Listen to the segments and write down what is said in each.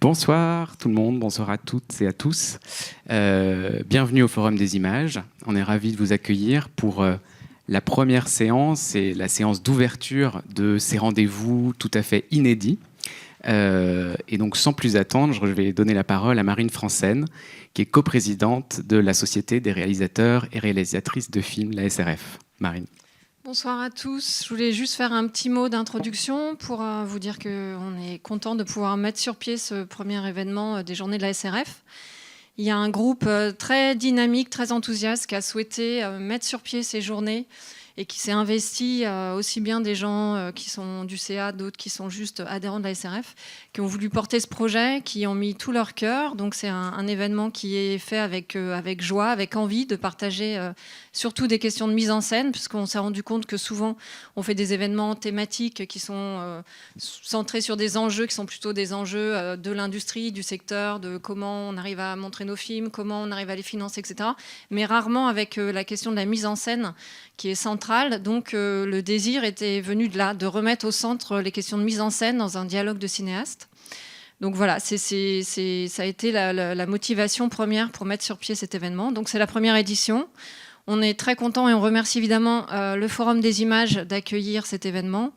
Bonsoir tout le monde, bonsoir à toutes et à tous. Bienvenue au Forum des Images. On est ravis de vous accueillir pour la première séance et la séance d'ouverture de ces rendez-vous tout à fait inédits. Et donc sans plus attendre, je vais donner la parole à Marine Franssen, qui est coprésidente de la Société des réalisateurs et réalisatrices de films, la SRF. Marine. Bonsoir à tous. Je voulais juste faire un petit mot d'introduction pour vous dire qu'on est content de pouvoir mettre sur pied ce premier événement des Journées de la SRF. Il y a un groupe très dynamique, très enthousiaste qui a souhaité mettre sur pied ces journées et qui s'est investi, aussi bien des gens qui sont du CA, d'autres qui sont juste adhérents de la SRF, qui ont voulu porter ce projet, qui ont mis tout leur cœur. Donc c'est un événement qui est fait avec joie, avec envie de partager surtout des questions de mise en scène, puisqu'on s'est rendu compte que souvent on fait des événements thématiques qui sont centrés sur des enjeux qui sont plutôt des enjeux de l'industrie, du secteur, de comment on arrive à montrer nos films, comment on arrive à les financer, etc. Mais rarement avec la question de la mise en scène qui est centrale. Donc le désir était venu de là, de remettre au centre les questions de mise en scène dans un dialogue de cinéastes. Donc voilà, ça a été la motivation première pour mettre sur pied cet événement. Donc c'est la première édition. On est très content et on remercie évidemment le Forum des Images d'accueillir cet événement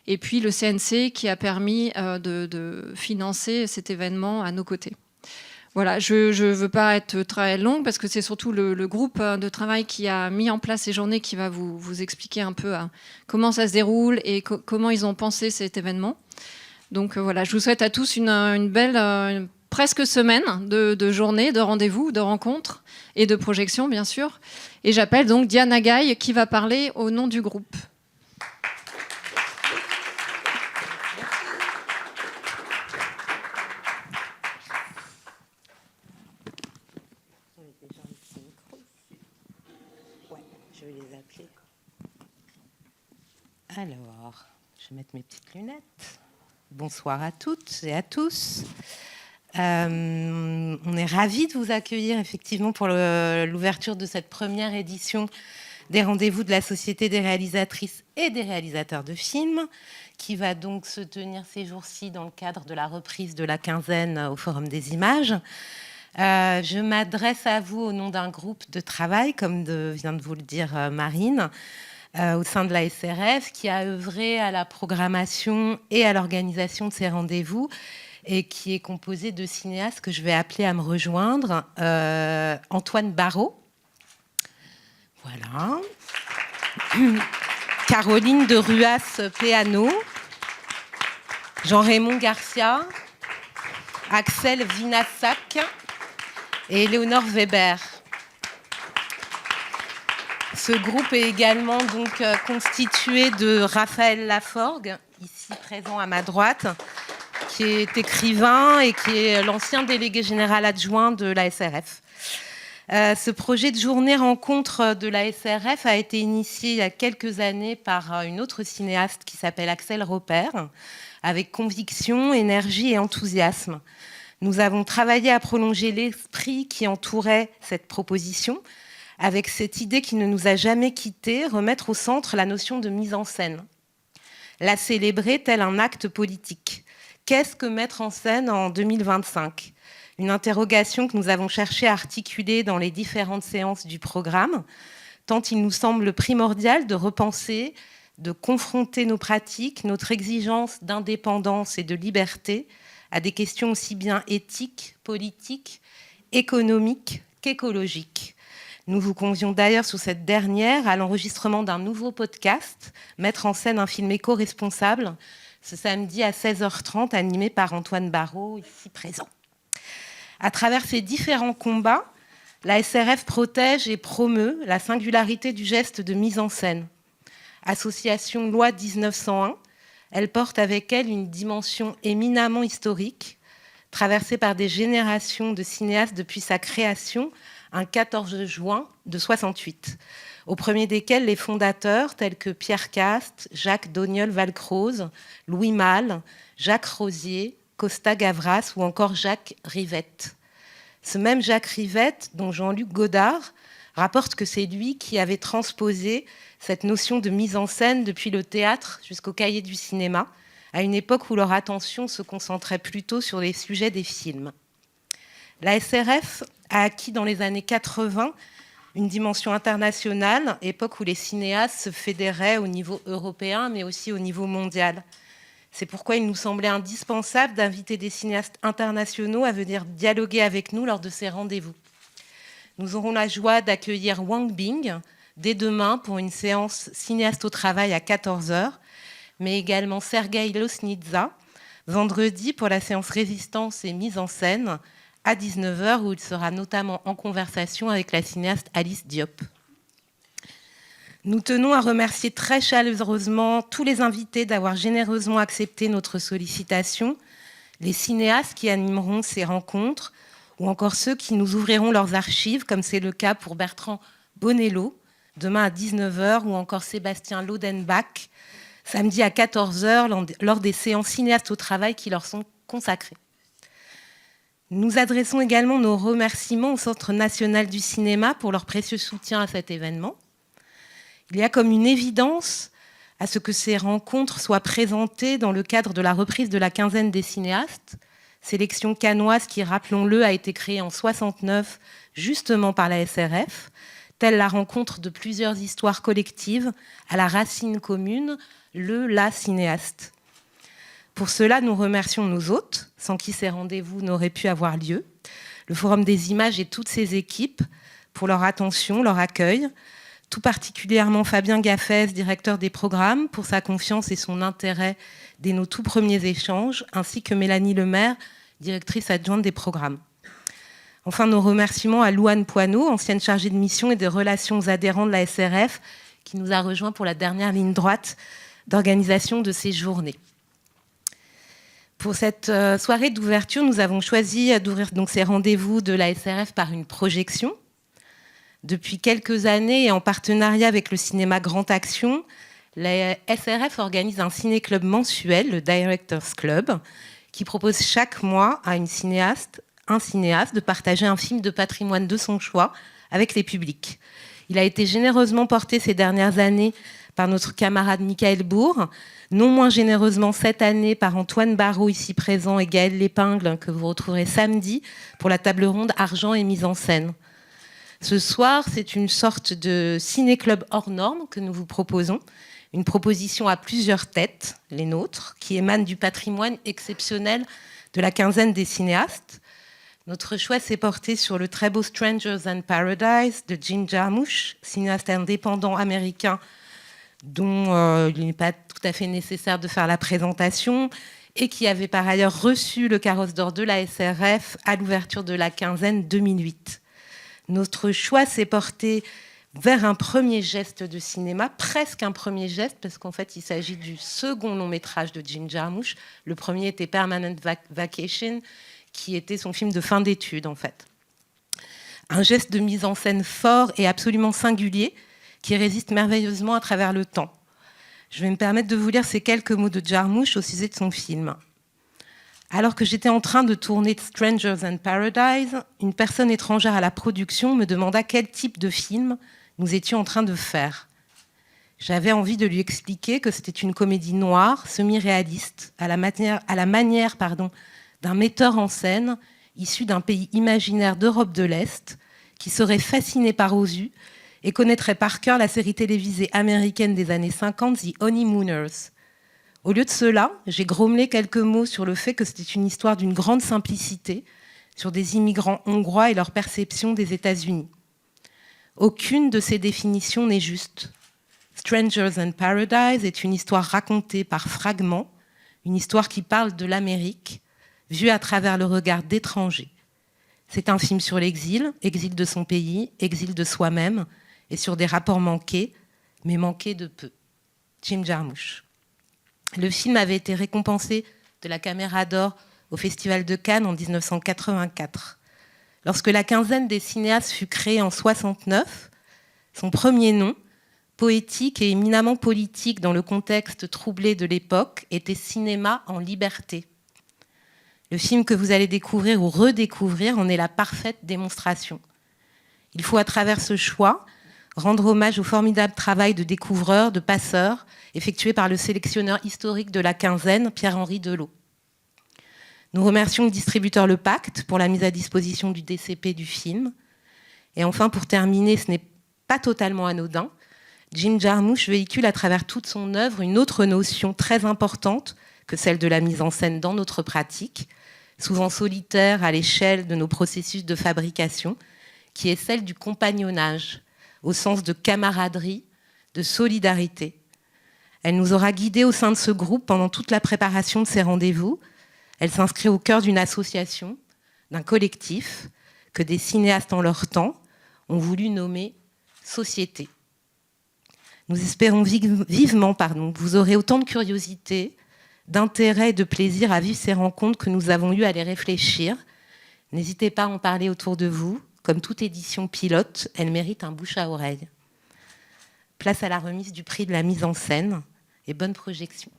et puis le CNC qui a permis de financer cet événement à nos côtés. Voilà, je ne veux pas être très longue parce que c'est surtout le groupe de travail qui a mis en place ces journées qui va vous expliquer un peu comment ça se déroule et comment ils ont pensé cet événement. Donc voilà, je vous souhaite à tous une belle presque semaine de journées, de rendez-vous, de rencontres et de projections, bien sûr. Et j'appelle donc Diana Gaille qui va parler au nom du groupe. Je vais les appeler. Alors, je vais mettre mes petites lunettes. Bonsoir à toutes et à tous. On est ravis de vous accueillir effectivement pour l'ouverture de cette première édition des rendez-vous de la Société des réalisatrices et des réalisateurs de films, qui va donc se tenir ces jours-ci dans le cadre de la reprise de la quinzaine au Forum des Images. Je m'adresse à vous au nom d'un groupe de travail, comme vient de vous le dire Marine, au sein de la SRF, qui a œuvré à la programmation et à l'organisation de ces rendez-vous et qui est composé de cinéastes que je vais appeler à me rejoindre. Antoine Barraud, voilà. Caroline de Ruas-Péano, Jean-Raymond Garcia, Axel Vinassac et Léonore Weber. Ce groupe est également donc constitué de Raphaël Laforgue, ici présent à ma droite, qui est écrivain et qui est l'ancien délégué général adjoint de la SRF. Ce projet de journée rencontre de la SRF a été initié il y a quelques années par une autre cinéaste qui s'appelle Axel Robert, avec conviction, énergie et enthousiasme. Nous avons travaillé à prolonger l'esprit qui entourait cette proposition, avec cette idée qui ne nous a jamais quittés, remettre au centre la notion de mise en scène. La célébrer tel un acte politique. Qu'est-ce que mettre en scène en 2025 ? Une interrogation que nous avons cherché à articuler dans les différentes séances du programme, tant il nous semble primordial de repenser, de confronter nos pratiques, notre exigence d'indépendance et de liberté à des questions aussi bien éthiques, politiques, économiques qu'écologiques. Nous vous convions d'ailleurs sous cette dernière à l'enregistrement d'un nouveau podcast, Mettre en scène un film éco-responsable, ce samedi à 16h30, animé par Antoine Barraud, ici présent. À travers ces différents combats, la SRF protège et promeut la singularité du geste de mise en scène. Association Loi 1901, elle porte avec elle une dimension éminemment historique, traversée par des générations de cinéastes depuis sa création, un 14 juin de 68, au premier desquels les fondateurs tels que Pierre Cast, Jacques Doniol-Valcroze, Louis Malle, Jacques Rosier, Costa Gavras ou encore Jacques Rivette. Ce même Jacques Rivette, dont Jean-Luc Godard rapporte que c'est lui qui avait transposé cette notion de mise en scène depuis le théâtre jusqu'au cahier du cinéma, à une époque où leur attention se concentrait plutôt sur les sujets des films. La SRF a acquis dans les années 80 une dimension internationale, époque où les cinéastes se fédéraient au niveau européen, mais aussi au niveau mondial. C'est pourquoi il nous semblait indispensable d'inviter des cinéastes internationaux à venir dialoguer avec nous lors de ces rendez-vous. Nous aurons la joie d'accueillir Wang Bing dès demain pour une séance cinéaste au travail à 14h, mais également Sergueï Losnitsa vendredi pour la séance résistance et mise en scène à 19h, où il sera notamment en conversation avec la cinéaste Alice Diop. Nous tenons à remercier très chaleureusement tous les invités d'avoir généreusement accepté notre sollicitation, les cinéastes qui animeront ces rencontres, ou encore ceux qui nous ouvriront leurs archives, comme c'est le cas pour Bertrand Bonello, demain à 19h, ou encore Sébastien Lodenbach, samedi à 14h, lors des séances cinéastes au travail qui leur sont consacrées. Nous adressons également nos remerciements au Centre national du cinéma pour leur précieux soutien à cet événement. Il y a comme une évidence à ce que ces rencontres soient présentées dans le cadre de la reprise de la quinzaine des cinéastes, sélection cannoise qui, rappelons-le, a été créée en 1969 justement par la SRF, telle la rencontre de plusieurs histoires collectives à la racine commune, la cinéaste. Pour cela, nous remercions nos hôtes, sans qui ces rendez-vous n'auraient pu avoir lieu, le Forum des images et toutes ses équipes, pour leur attention, leur accueil, tout particulièrement Fabien Gaffès, directeur des programmes, pour sa confiance et son intérêt dès nos tout premiers échanges, ainsi que Mélanie Lemaire, directrice adjointe des programmes. Enfin, nos remerciements à Louane Poineau, ancienne chargée de mission et des relations aux adhérents de la SRF, qui nous a rejoints pour la dernière ligne droite d'organisation de ces journées. Pour cette soirée d'ouverture, nous avons choisi d'ouvrir donc ces rendez-vous de la SRF par une projection. Depuis quelques années, et en partenariat avec le cinéma Grand Action, la SRF organise un ciné-club mensuel, le Directors Club, qui propose chaque mois à un cinéaste de partager un film de patrimoine de son choix avec les publics. Il a été généreusement porté ces dernières années par notre camarade Michael Bourg, non moins généreusement cette année par Antoine Barraud, ici présent, et Gaël Lépingle, que vous retrouverez samedi pour la table ronde Argent et mise en scène. Ce soir, c'est une sorte de ciné-club hors norme que nous vous proposons, une proposition à plusieurs têtes, les nôtres, qui émanent du patrimoine exceptionnel de la quinzaine des cinéastes. Notre choix s'est porté sur le très beau Strangers in Paradise de Jim Jarmusch, cinéaste indépendant américain dont il n'est pas tout à fait nécessaire de faire la présentation, et qui avait par ailleurs reçu le Carrosse d'or de la SRF à l'ouverture de la quinzaine 2008. Notre choix s'est porté vers un premier geste de cinéma, presque un premier geste, parce qu'en fait, il s'agit du second long-métrage de Jim Jarmusch. Le premier était Permanent Vacation, qui était son film de fin d'études, en fait. Un geste de mise en scène fort et absolument singulier, qui résiste merveilleusement à travers le temps. Je vais me permettre de vous lire ces quelques mots de Jarmusch au sujet de son film. Alors que j'étais en train de tourner Strangers in Paradise, une personne étrangère à la production me demanda quel type de film nous étions en train de faire. J'avais envie de lui expliquer que c'était une comédie noire, semi-réaliste, à la manière d'un metteur en scène issu d'un pays imaginaire d'Europe de l'Est qui serait fasciné par Ozu et connaîtrait par cœur la série télévisée américaine des années 50, The Honeymooners. Au lieu de cela, j'ai grommelé quelques mots sur le fait que c'était une histoire d'une grande simplicité, sur des immigrants hongrois et leur perception des États-Unis. Aucune de ces définitions n'est juste. Strangers in Paradise est une histoire racontée par fragments, une histoire qui parle de l'Amérique, vue à travers le regard d'étrangers. C'est un film sur l'exil, exil de son pays, exil de soi-même, et sur des rapports manqués, mais manqués de peu. Jim Jarmusch. Le film avait été récompensé de la Caméra d'Or au Festival de Cannes en 1984. Lorsque la quinzaine des cinéastes fut créée en 1969, son premier nom, poétique et éminemment politique dans le contexte troublé de l'époque, était Cinéma en liberté. Le film que vous allez découvrir ou redécouvrir en est la parfaite démonstration. Il faut à travers ce choix rendre hommage au formidable travail de découvreur, de passeur, effectué par le sélectionneur historique de la quinzaine, Pierre-Henri Delot. Nous remercions le distributeur Le Pacte pour la mise à disposition du DCP du film. Et enfin, pour terminer, ce n'est pas totalement anodin, Jim Jarmusch véhicule à travers toute son œuvre une autre notion très importante que celle de la mise en scène dans notre pratique, souvent solitaire à l'échelle de nos processus de fabrication, qui est celle du compagnonnage, au sens de camaraderie, de solidarité. Elle nous aura guidés au sein de ce groupe pendant toute la préparation de ces rendez-vous. Elle s'inscrit au cœur d'une association, d'un collectif, que des cinéastes en leur temps ont voulu nommer Société. Nous espérons vivement que vous aurez autant de curiosité, d'intérêt et de plaisir à vivre ces rencontres que nous avons eu à les réfléchir. N'hésitez pas à en parler autour de vous. Comme toute édition pilote, elle mérite un bouche à oreille. Place à la remise du prix de la mise en scène et bonne projection.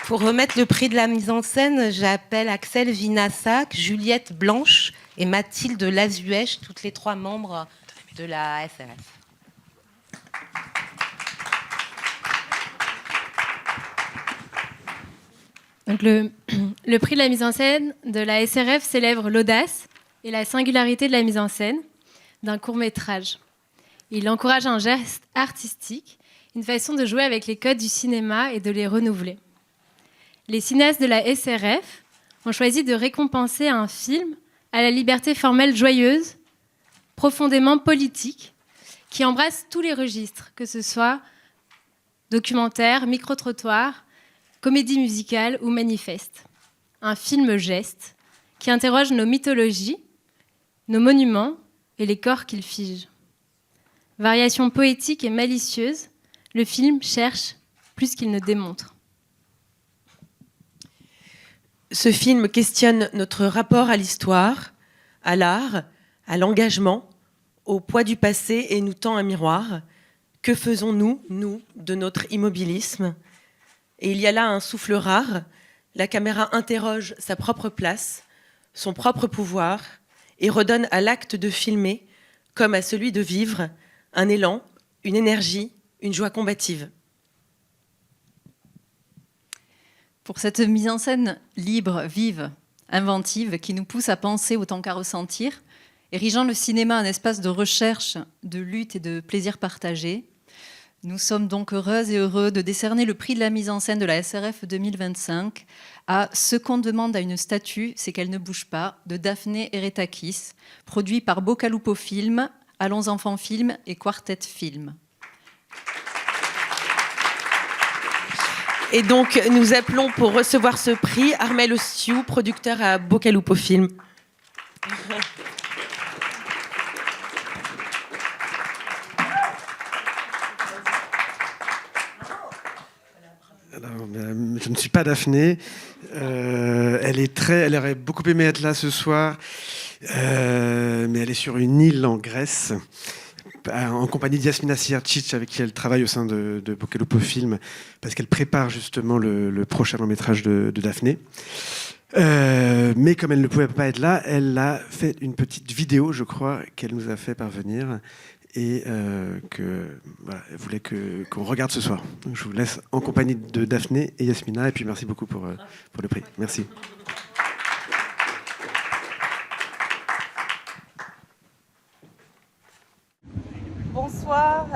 Pour remettre le prix de la mise en scène, j'appelle Axel Vinassac, Juliette Blanche et Mathilde Lazuèche, toutes les 3 membres de la SRF. Donc le prix de la mise en scène de la SRF célèbre l'audace et la singularité de la mise en scène d'un court-métrage. Il encourage un geste artistique, une façon de jouer avec les codes du cinéma et de les renouveler. Les cinéastes de la SRF ont choisi de récompenser un film à la liberté formelle joyeuse, profondément politique, qui embrasse tous les registres, que ce soit documentaire, micro-trottoir, comédie musicale ou manifeste. Un film-geste qui interroge nos mythologies, nos monuments et les corps qu'ils figent. Variation poétique et malicieuse, le film cherche plus qu'il ne démontre. Ce film questionne notre rapport à l'histoire, à l'art, à l'engagement, au poids du passé et nous tend un miroir. Que faisons-nous, nous, de notre immobilisme ? Et il y a là un souffle rare. La caméra interroge sa propre place, son propre pouvoir et redonne à l'acte de filmer, comme à celui de vivre, un élan, une énergie, une joie combative. Pour cette mise en scène libre, vive, inventive, qui nous pousse à penser autant qu'à ressentir, érigeant le cinéma en espace de recherche, de lutte et de plaisir partagé, nous sommes donc heureuses et heureux de décerner le prix de la mise en scène de la SRF 2025 à Ce qu'on demande à une statue, c'est qu'elle ne bouge pas, de Daphné Eretakis, produit par Bocalupo Film, Allons Enfants Film et Quartet Film. Et donc, nous appelons pour recevoir ce prix Armel Ostiou, producteur à Bocalupo Film. Alors, je ne suis pas Daphné. Elle aurait beaucoup aimé être là ce soir, mais elle est sur une île en Grèce, en compagnie d'Yasmina Siercic, avec qui elle travaille au sein de Bocalupo Film, parce qu'elle prépare justement le prochain long-métrage de Daphné. Mais comme elle ne pouvait pas être là, elle a fait une petite vidéo, je crois, qu'elle nous a fait parvenir et elle voulait qu'on regarde ce soir. Donc, je vous laisse en compagnie de Daphné et Yasmina, et puis merci beaucoup pour le prix. Merci. Bonsoir,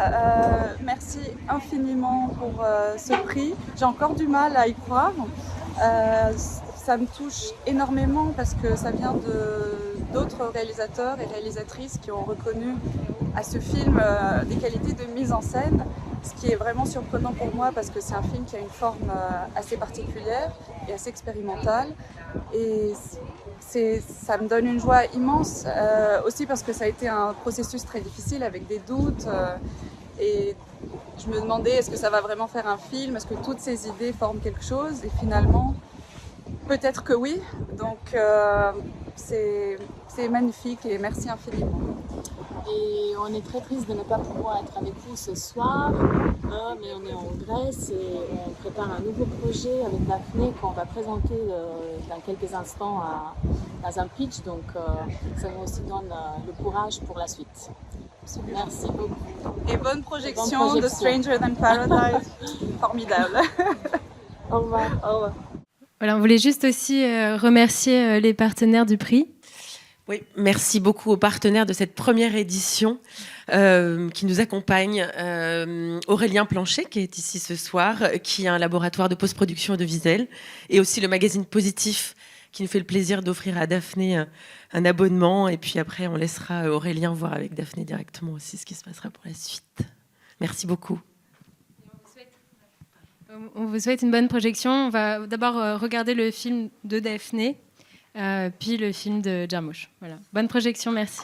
merci infiniment pour ce prix. J'ai encore du mal à y croire. Ça me touche énormément parce que ça vient d'autres réalisateurs et réalisatrices qui ont reconnu à ce film des qualités de mise en scène, ce qui est vraiment surprenant pour moi parce que c'est un film qui a une forme assez particulière et assez expérimentale. Et ça me donne une joie immense, aussi parce que ça a été un processus très difficile avec des doutes. Et je me demandais, est-ce que ça va vraiment faire un film? Est-ce que toutes ces idées forment quelque chose? Et finalement, peut-être que oui. Donc c'est magnifique et merci infiniment. Et on est très triste de ne pas pouvoir être avec vous ce soir, mais on est en Grèce et on prépare un nouveau projet avec Daphné qu'on va présenter dans quelques instants dans un pitch, donc ça nous aussi donne le courage pour la suite. Merci beaucoup. Et bonne projection de Stranger Than Paradise. Formidable. Au revoir. Au revoir. Voilà, on voulait juste aussi remercier les partenaires du prix. Oui, merci beaucoup aux partenaires de cette première édition qui nous accompagnent. Aurélien Planchet, qui est ici ce soir, qui a un laboratoire de post-production audiovisuelle, et aussi le magazine Positif, qui nous fait le plaisir d'offrir à Daphné un abonnement. Et puis après, on laissera Aurélien voir avec Daphné directement aussi ce qui se passera pour la suite. Merci beaucoup. On vous souhaite une bonne projection. On va d'abord regarder le film de Daphné, puis le film de Jarmusch. Voilà. Bonne projection, merci.